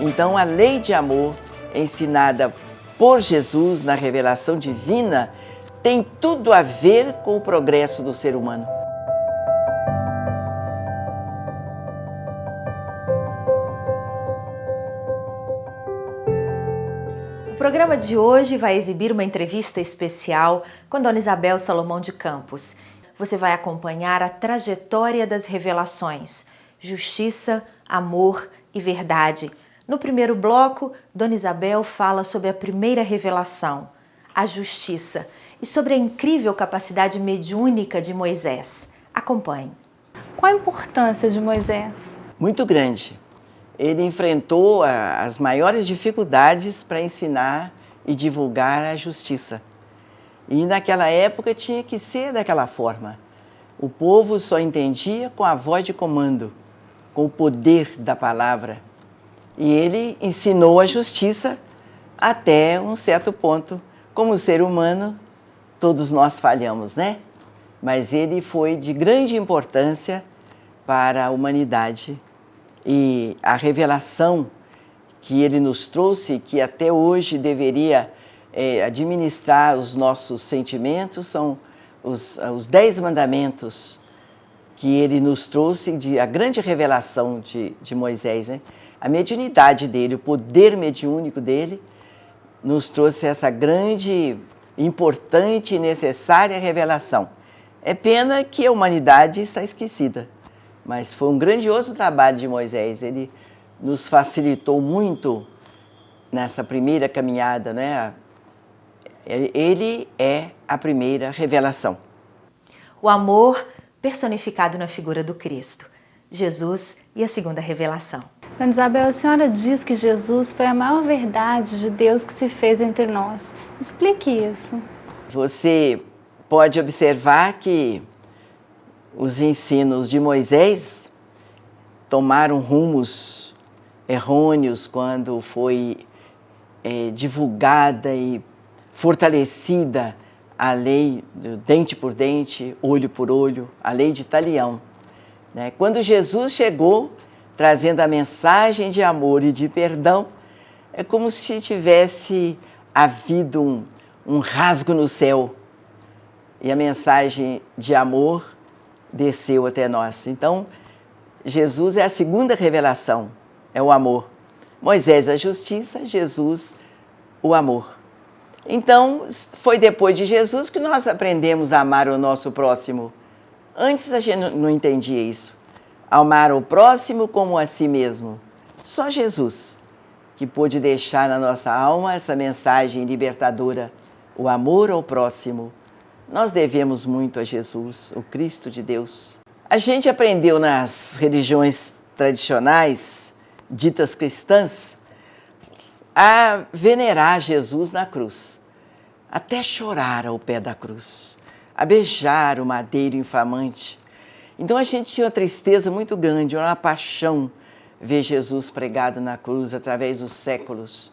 Então, a lei de amor ensinada por Jesus na revelação divina tem tudo a ver com o progresso do ser humano. O programa de hoje vai exibir uma entrevista especial com Dona Isabel Salomão de Campos. Você vai acompanhar a trajetória das revelações, justiça, amor e verdade. No primeiro bloco, Dona Isabel fala sobre a primeira revelação, a justiça, e sobre a incrível capacidade mediúnica de Moisés. Acompanhe. Qual a importância de Moisés? Muito grande. Ele enfrentou as maiores dificuldades para ensinar e divulgar a justiça. E naquela época tinha que ser daquela forma. O povo só entendia com a voz de comando, com o poder da palavra. E ele ensinou a justiça até um certo ponto. Como ser humano, todos nós falhamos, né? Mas ele foi de grande importância para a humanidade. E a revelação que ele nos trouxe, que até hoje deveria administrar os nossos sentimentos, são os 10 mandamentos que ele nos trouxe, a grande revelação de Moisés, né? A mediunidade dele, o poder mediúnico dele, nos trouxe essa grande, importante e necessária revelação. É pena que a humanidade está esquecida. Mas foi um grandioso trabalho de Moisés, ele nos facilitou muito nessa primeira caminhada, né? Ele é a primeira revelação. O amor personificado na figura do Cristo, Jesus e a segunda revelação. Dona Isabel, a senhora diz que Jesus foi a maior verdade de Deus que se fez entre nós. Explique isso. Você pode observar que os ensinos de Moisés tomaram rumos errôneos quando foi divulgada e fortalecida a lei do dente por dente, olho por olho, a lei de Talião. Né? Quando Jesus chegou trazendo a mensagem de amor e de perdão, é como se tivesse havido um rasgo no céu e a mensagem de amor desceu até nós. Então, Jesus é a segunda revelação, é o amor. Moisés a justiça, Jesus o amor. Então, foi depois de Jesus que nós aprendemos a amar o nosso próximo. Antes a gente não entendia isso. Amar o próximo como a si mesmo. Só Jesus que pôde deixar na nossa alma essa mensagem libertadora, o amor ao próximo. Nós devemos muito a Jesus, o Cristo de Deus. A gente aprendeu nas religiões tradicionais, ditas cristãs, a venerar Jesus na cruz, até chorar ao pé da cruz, a beijar o madeiro infamante. Então a gente tinha uma tristeza muito grande, uma paixão ver Jesus pregado na cruz através dos séculos.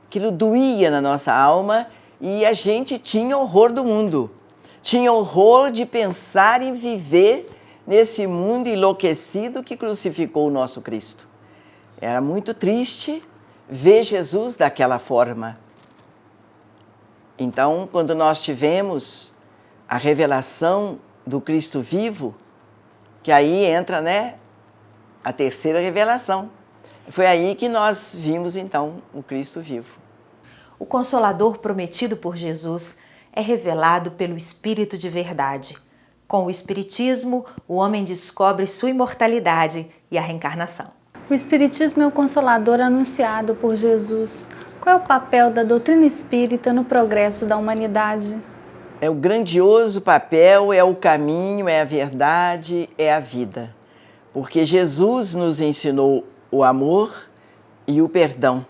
Aquilo doía na nossa alma e a gente tinha horror do mundo. Tinha horror de pensar em viver nesse mundo enlouquecido que crucificou o nosso Cristo. Era muito triste ver Jesus daquela forma. Então, quando nós tivemos a revelação do Cristo vivo, que aí entra, né, a terceira revelação. Foi aí que nós vimos, então, o Cristo vivo. O Consolador prometido por Jesus é revelado pelo Espírito de verdade. Com o Espiritismo, o homem descobre sua imortalidade e a reencarnação. O Espiritismo é o Consolador anunciado por Jesus. Qual é o papel da doutrina espírita no progresso da humanidade? É o grandioso papel, é o caminho, é a verdade, é a vida. Porque Jesus nos ensinou o amor e o perdão.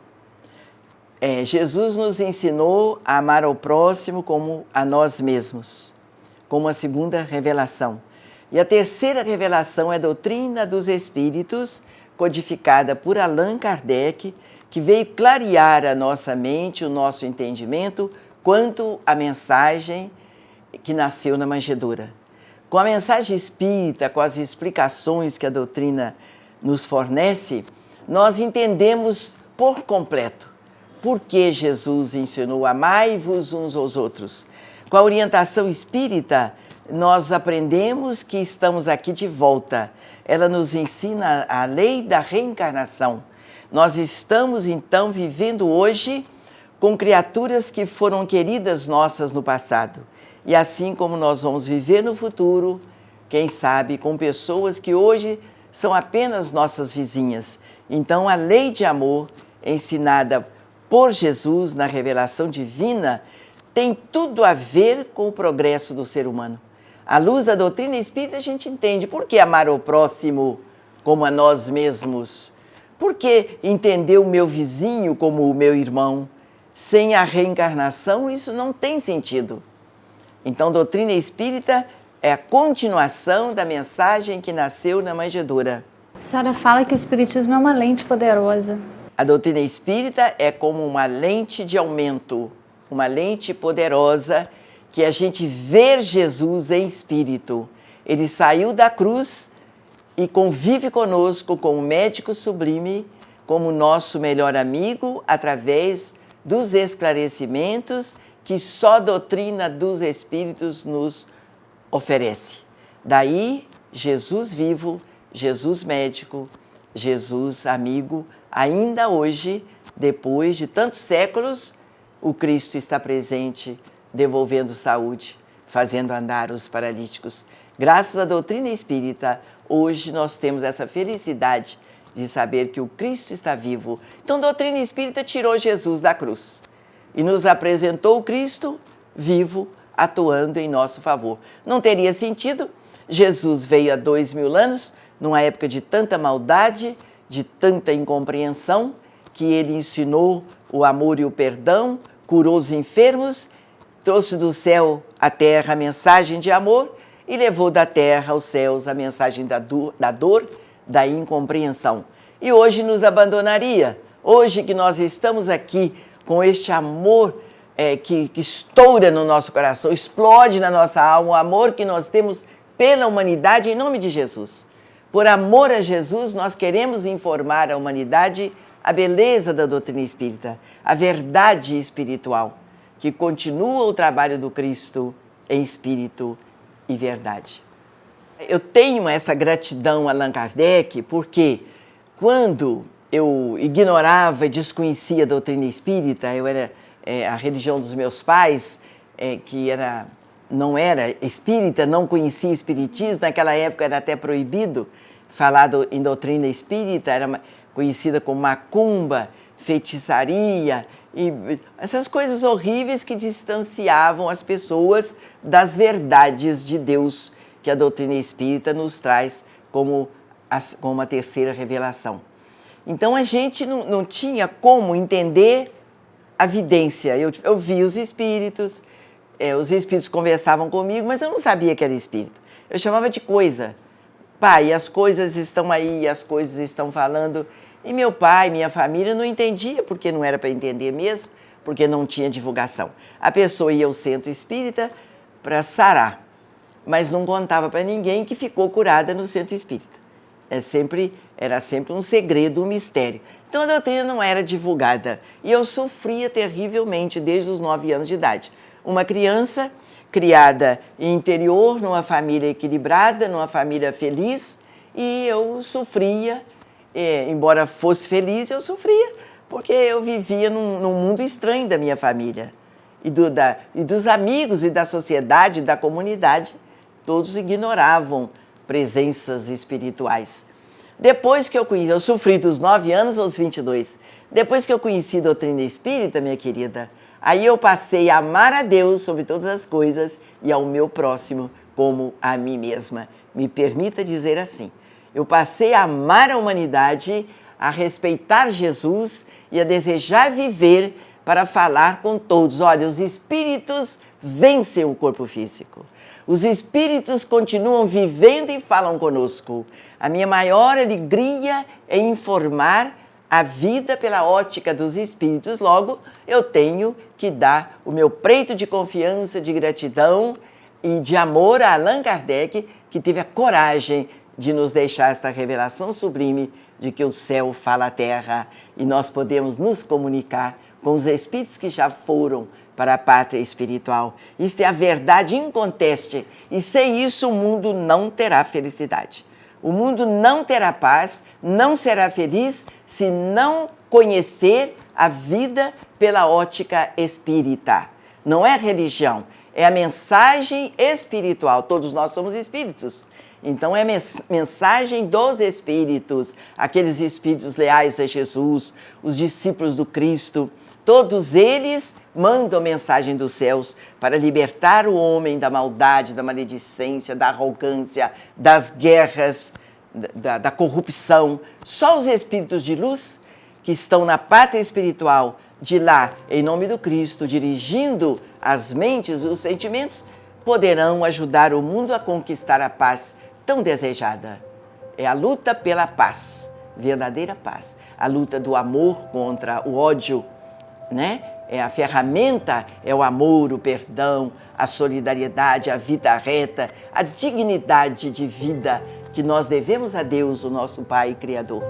Jesus nos ensinou a amar ao próximo como a nós mesmos, como a segunda revelação. E a terceira revelação é a doutrina dos Espíritos, codificada por Allan Kardec, que veio clarear a nossa mente, o nosso entendimento, quanto à mensagem que nasceu na manjedoura. Com a mensagem espírita, com as explicações que a doutrina nos fornece, nós entendemos por completo por que Jesus ensinou amai-vos uns aos outros. Com a orientação espírita, nós aprendemos que estamos aqui de volta. Ela nos ensina a lei da reencarnação. Nós estamos, então, vivendo hoje com criaturas que foram queridas nossas no passado. E assim como nós vamos viver no futuro, quem sabe com pessoas que hoje são apenas nossas vizinhas. Então, a lei de amor ensinada por Jesus na revelação divina tem tudo a ver com o progresso do ser humano. À luz da doutrina espírita, a gente entende por que amar o próximo como a nós mesmos. Por que entender o meu vizinho como o meu irmão? Sem a reencarnação, isso não tem sentido. Então, a doutrina espírita é a continuação da mensagem que nasceu na manjedoura. A senhora fala que o Espiritismo é uma lente poderosa. A doutrina espírita é como uma lente de aumento, uma lente poderosa que a gente vê Jesus em espírito. Ele saiu da cruz e convive conosco como médico sublime, como nosso melhor amigo, através dos esclarecimentos que só a doutrina dos Espíritos nos oferece. Daí, Jesus vivo, Jesus médico, Jesus amigo, ainda hoje, depois de tantos séculos, o Cristo está presente, devolvendo saúde, fazendo andar os paralíticos. Graças à doutrina espírita, hoje nós temos essa felicidade de saber que o Cristo está vivo. Então, a doutrina espírita tirou Jesus da cruz e nos apresentou o Cristo vivo, atuando em nosso favor. Não teria sentido, Jesus veio há 2000 anos, numa época de tanta maldade, de tanta incompreensão, que ele ensinou o amor e o perdão, curou os enfermos, trouxe do céu à terra a mensagem de amor e levou da terra aos céus a mensagem da dor, da incompreensão. E hoje nos abandonaria. Hoje que nós estamos aqui com este amor que estoura no nosso coração, explode na nossa alma, o amor que nós temos pela humanidade em nome de Jesus. Por amor a Jesus, nós queremos informar a humanidade a beleza da doutrina espírita, a verdade espiritual, que continua o trabalho do Cristo em espírito e verdade. Eu tenho essa gratidão a Allan Kardec porque quando eu ignorava e desconhecia a doutrina espírita, eu era a religião dos meus pais, não era espírita, não conhecia espiritismo, naquela época era até proibido falar em doutrina espírita, era conhecida como macumba, feitiçaria, e essas coisas horríveis que distanciavam as pessoas das verdades de Deus, que a doutrina espírita nos traz como uma terceira revelação. Então a gente não tinha como entender a vidência. Eu via os espíritos conversavam comigo, mas eu não sabia que era espírito. Eu chamava de coisa. Pai, as coisas estão aí, as coisas estão falando. E meu pai, minha família não entendia, porque não era para entender mesmo, porque não tinha divulgação. A pessoa ia ao centro espírita para sarar, mas não contava para ninguém que ficou curada no centro espírita. Era sempre um segredo, um mistério. Então a doutrina não era divulgada. E eu sofria terrivelmente desde os 9 anos de idade. Uma criança criada em interior, numa família equilibrada, numa família feliz, e eu sofria, embora fosse feliz, eu sofria, porque eu vivia num mundo estranho da minha família, e dos amigos e da sociedade, da comunidade, todos ignoravam presenças espirituais. Depois que eu sofri dos 9 anos aos 22, depois que eu conheci a doutrina espírita, minha querida, aí eu passei a amar a Deus sobre todas as coisas e ao meu próximo como a mim mesma. Me permita dizer assim, eu passei a amar a humanidade, a respeitar Jesus e a desejar viver para falar com todos. Olha, os espíritos vencem o corpo físico. Os espíritos continuam vivendo e falam conosco. A minha maior alegria é informar a vida pela ótica dos espíritos. Logo, eu tenho que dar o meu preito de confiança, de gratidão e de amor a Allan Kardec, que teve a coragem de nos deixar esta revelação sublime de que o céu fala à terra e nós podemos nos comunicar com os espíritos que já foram para a pátria espiritual. Isto é a verdade inconteste e sem isso o mundo não terá felicidade. O mundo não terá paz, não será feliz se não conhecer a vida pela ótica espírita. Não é religião, é a mensagem espiritual. Todos nós somos espíritos. Então é mensagem dos espíritos, aqueles espíritos leais a Jesus, os discípulos do Cristo. Todos eles mandam mensagem dos céus para libertar o homem da maldade, da maledicência, da arrogância, das guerras, da corrupção. Só os espíritos de luz que estão na pátria espiritual, de lá, em nome do Cristo, dirigindo as mentes e os sentimentos, poderão ajudar o mundo a conquistar a paz tão desejada. É a luta pela paz, verdadeira paz. A luta do amor contra o ódio, né? É a ferramenta, é o amor, o perdão, a solidariedade, a vida reta, a dignidade de vida que nós devemos a Deus, o nosso Pai Criador.